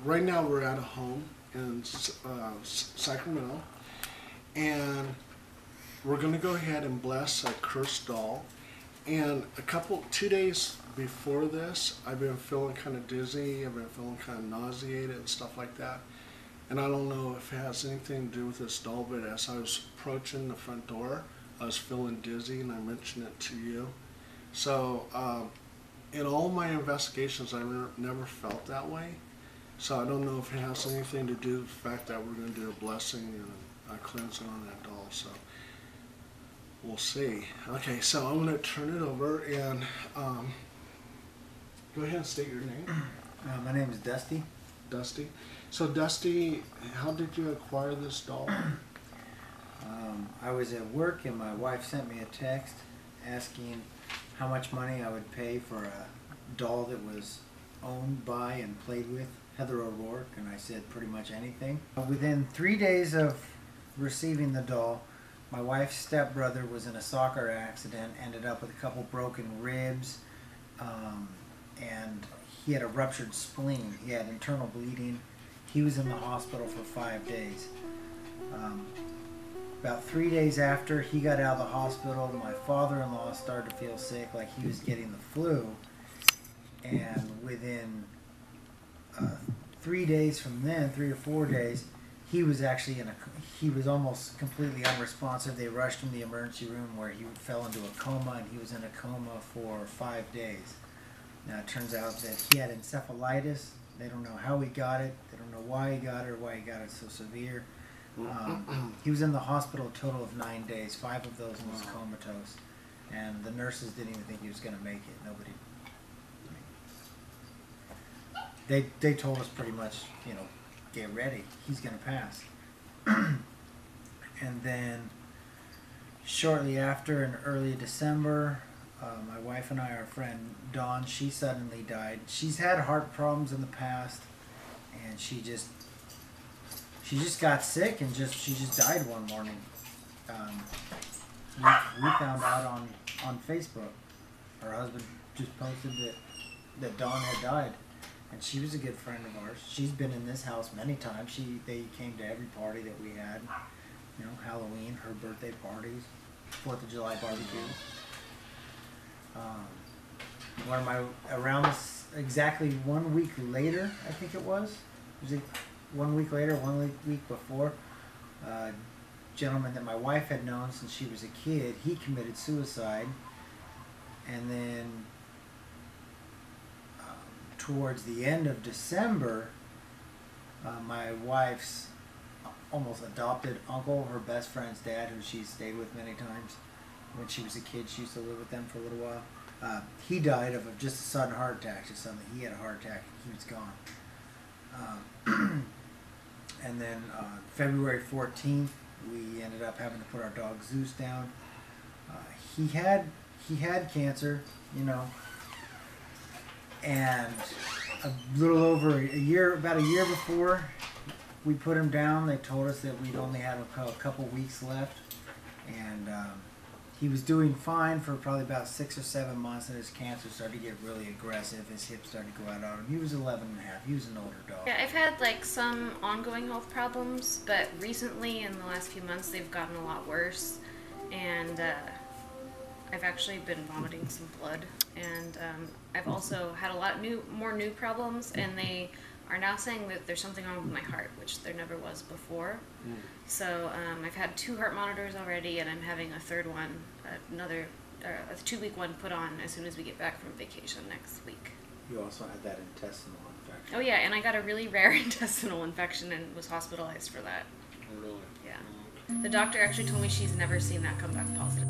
Right now we're at a home in Sacramento, and we're going to go ahead and bless a cursed doll. And 2 days before this, I've been feeling kind of dizzy, I've been feeling kind of nauseated and stuff like that. And I don't know if it has anything to do with this doll, but as I was approaching the front door, I was feeling dizzy, and I mentioned it to you. So in all my investigations, I never felt that way. So I don't know if it has anything to do with the fact that we're going to do a blessing and a cleansing on that doll. So we'll see. Okay, so I'm going to turn it over and go ahead and state your name. My name is Dusty. Dusty. So Dusty, how did you acquire this doll? I was at work and my wife sent me a text asking how much money I would pay for a doll that was owned by and played with Heather O'Rourke, and I said pretty much anything. Within 3 days of receiving the doll, my wife's stepbrother was in a soccer accident, ended up with a couple broken ribs, and he had a ruptured spleen. He had internal bleeding. He was in the hospital for 5 days. About 3 days after he got out of the hospital, my father-in-law started to feel sick, like he was getting the flu. And within 3 days from then, 3 or 4 days, he was actually he was almost completely unresponsive. They rushed him to the emergency room where he fell into a coma, and he was in a coma for 5 days. Now it turns out that he had encephalitis. They don't know how he got it. They don't know why he got it or why he got it so severe. He was in the hospital a total of 9 days. 5 of those he was comatose. And the nurses didn't even think he was going to make it. Nobody. They told us pretty much, you know, get ready. He's going to pass. And then shortly after, in early December, my wife and I, our friend Dawn, she suddenly died. She's had heart problems in the past, and she just got sick and she just died one morning. We found out on Facebook. Her husband just posted that Dawn had died, and she was a good friend of ours. She's been in this house many times. They came to every party that we had, you know, Halloween, her birthday parties, 4th of July barbecues. Around exactly 1 week later, I think it was 1 week later, 1 week before, a gentleman that my wife had known since she was a kid, he committed suicide. And then towards the end of December, my wife's almost adopted uncle, her best friend's dad, who she stayed with many times when she was a kid, she used to live with them for a little while, he died of just a sudden heart attack. Just suddenly, he had a heart attack, he was gone. And then February 14th, we ended up having to put our dog Zeus down. He had cancer, you know, and a little over about a year before we put him down, they told us that we'd only have a couple weeks left, and he was doing fine for probably about 6 or 7 months, and his cancer started to get really aggressive. His hips started to go out on him. He was 11 and a half. He was an older dog. Yeah, I've had like some ongoing health problems, but recently in the last few months they've gotten a lot worse, and I've actually been vomiting some blood, and I've also had a lot more new problems, and they are now saying that there's something wrong with my heart, which there never was before. So I've had 2 heart monitors already, and I'm having a third one, a 2-week one put on as soon as we get back from vacation next week. You also had that intestinal infection. Oh yeah, and I got a really rare intestinal infection and was hospitalized for that. Really? Yeah. The doctor actually told me she's never seen that come back positive.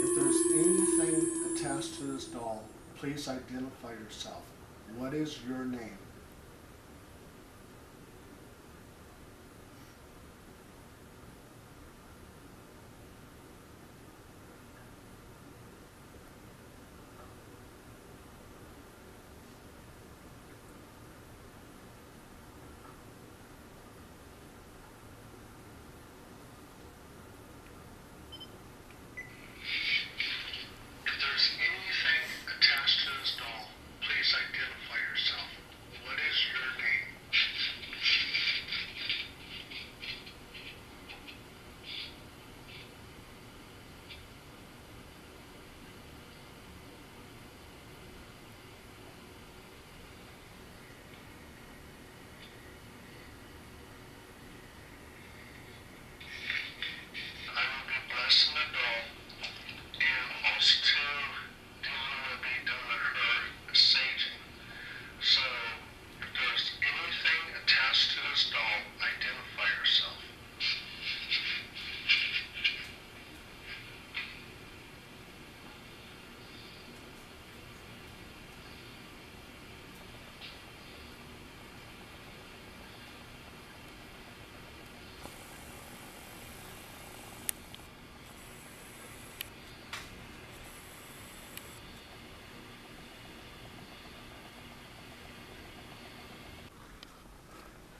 If there's anything attached to this doll, please identify yourself. What is your name? If there's anything attached to this doll, please identify yourself. What is your name? I will be blessing the doll, and most two will be done to her saging. So, if there's anything attached to this doll, identify yourself.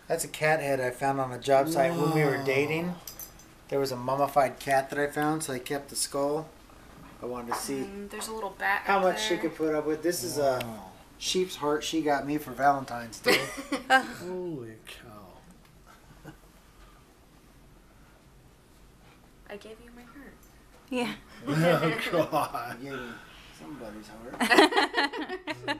That's a cat head I found on a job site when we were dating. There was a mummified cat that I found, so I kept the skull. I wanted to see There's a little bat how out much she there. could put up with. This is a sheep's heart she got me for Valentine's Day. Holy cow. I gave you my heart. Yeah. Oh, God. I gave me somebody's heart.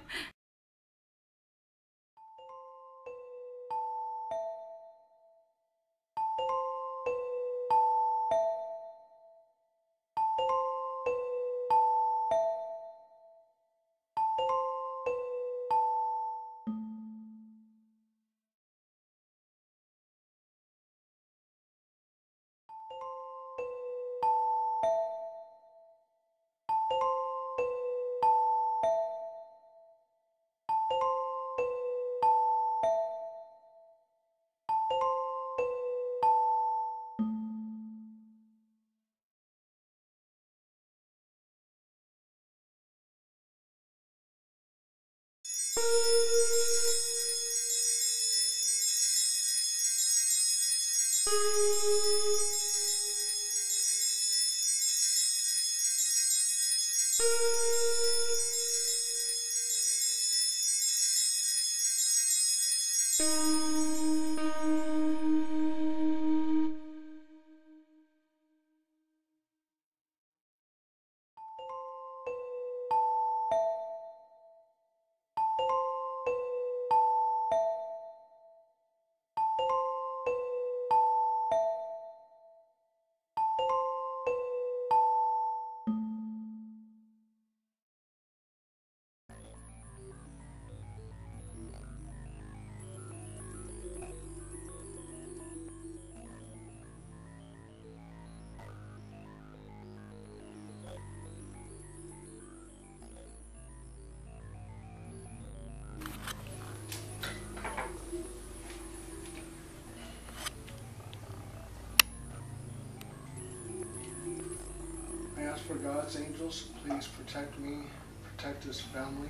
ask for God's angels, please protect me, protect his family.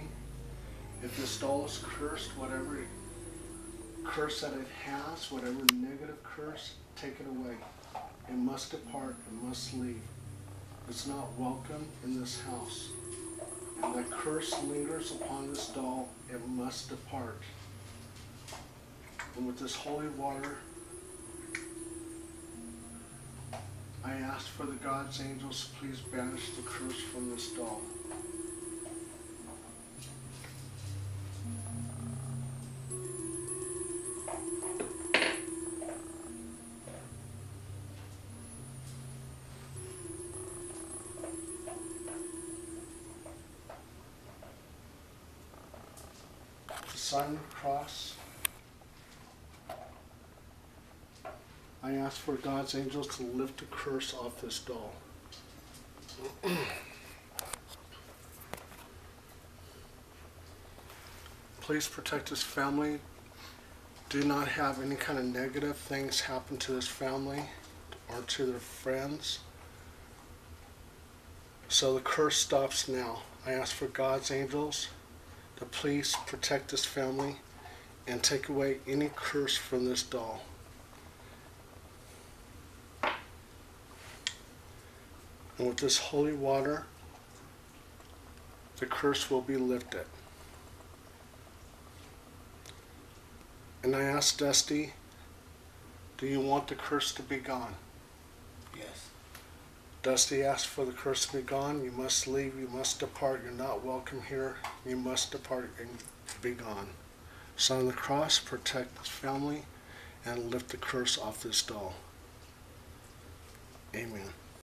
If this doll is cursed, whatever curse that it has, whatever negative curse, take it away. It must depart, it must leave. It's not welcome in this house. And that curse lingers upon this doll, it must depart. And with this holy water, I ask for the God's angels, please banish the curse from this doll. The sign of the cross. I ask for God's angels to lift the curse off this doll. Please protect his family. Do not have any kind of negative things happen to his family or to their friends. So the curse stops now. I ask for God's angels to please protect this family and take away any curse from this doll. And with this holy water, the curse will be lifted. And I asked Dusty, do you want the curse to be gone? Yes. Dusty asked for the curse to be gone. You must leave, you must depart, you're not welcome here. You must depart and be gone. Sign of the cross, protect his family, and lift the curse off this doll. Amen.